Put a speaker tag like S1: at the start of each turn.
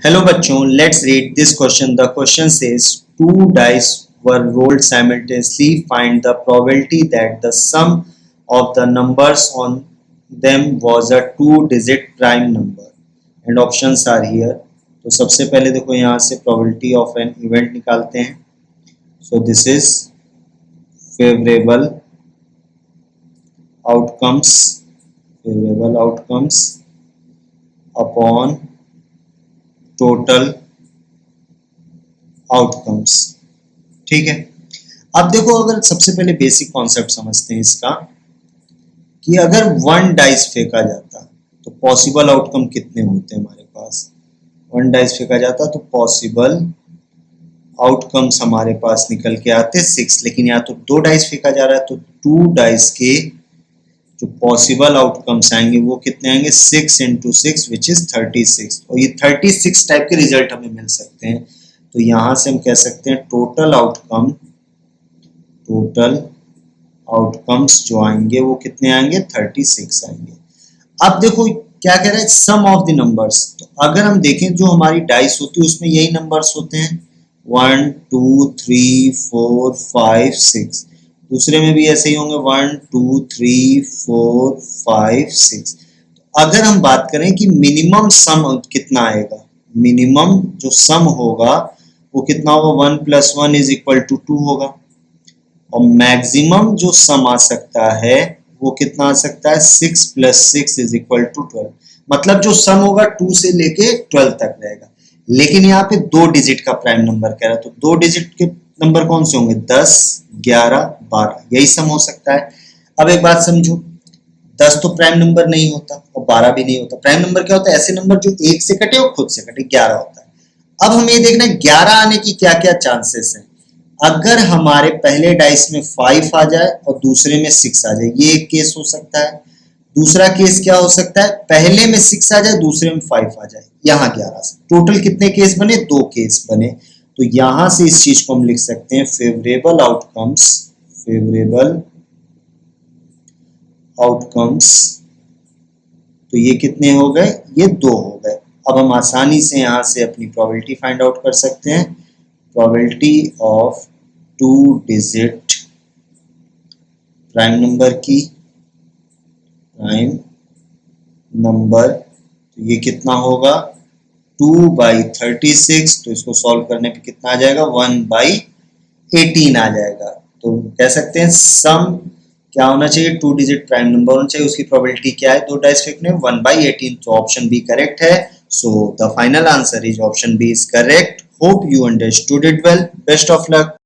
S1: Hello बच्चों, let's read this question. The question says two dice were rolled simultaneously. Find the probability that the sum of the numbers on them was a two-digit prime number. And options are here. तो सबसे पहले देखो यहाँ से probability of an event निकालते हैं. So this is favorable outcomes upon total outcomes. ठीक है. अब देखो, अगर सबसे पहले बेसिक कॉन्सेप्ट समझते हैं इसका कि अगर वन डाइस फेंका जाता तो पॉसिबल आउटकम कितने होते हैं हमारे पास. वन डाइस फेंका जाता तो पॉसिबल आउटकम्स हमारे पास निकल के आते 6, लेकिन यहाँ तो दो डाइस फेंका जा रहा है तो टू डाइस के जो पॉसिबल आउटकम्स आएंगे वो कितने आएंगे 6 into 6 which is 36. और ये 36 टाइप के रिजल्ट हमें मिल सकते हैं. तो यहाँ से हम कह सकते हैं टोटल आउटकम्स जो आएंगे वो कितने आएंगे 36 आएंगे. अब देखो क्या कह रहा है, सम ऑफ द नंबर्स. तो अगर हम देखें जो हमारी डाइस होती है उसमें यही नंबर्स होते हैं 1 2 3 4 5 6. दूसरे में भी ऐसे ही होंगे 1 2 3 4 5 6. अगर हम बात करें कि मिनिमम सम कितना आएगा, मिनिमम जो सम होगा वो कितना होगा 1 + 1 = 2 होगा. और मैक्सिमम जो सम आ सकता है वो कितना आ सकता है 6 + 6 = 12. मतलब जो सम होगा 2 से लेके 12 तक रहेगा. लेकिन यहाँ पे दो डिजिट का प्राइम नंबर कह रहा है, तो दो डिजिट के नंबर कौन से होंगे 10 11 12, यही सम हो सकता है. अब एक बात समझो, 10 तो प्राइम नंबर नहीं होता और 12 भी नहीं होता. प्राइम नंबर क्या होता है, ऐसे नंबर जो एक से कटे और खुद से कटे. 11 होता है. अब हमें ये देखना है 11 आने की क्या क्या चांसेस हैं. अगर हमारे पहले डाइस में 5 आ जाए और दूसरे में 6 आ जाए, ये एक केस हो सकता है. दूसरा केस क्या हो सकता है, पहले में 6 आ जाए दूसरे में 5 आ जाए. यहाँ 11 से टोटल कितने केस बने, 2 केस बने. तो यहां से इस चीज को हम लिख सकते हैं फेवरेबल आउटकम्स. तो ये कितने हो गए, ये 2 हो गए. अब हम आसानी से यहां से अपनी प्रोबेबिलिटी फाइंड आउट कर सकते हैं. Probability of two digit prime number की, तो ये कितना होगा 2/36. तो इसको सॉल्व करने पे कितना आ जाएगा 1/18 आ जाएगा. तो कह सकते हैं सम क्या होना चाहिए, 2 डिजिट प्राइम नंबर होना चाहिए. उसकी प्रोबेबिलिटी क्या है, दो डाइस फेंकने 1/18. तो ऑप्शन बी करेक्ट है. So the final answer is option B is correct. Hope you understood it well. Best of luck.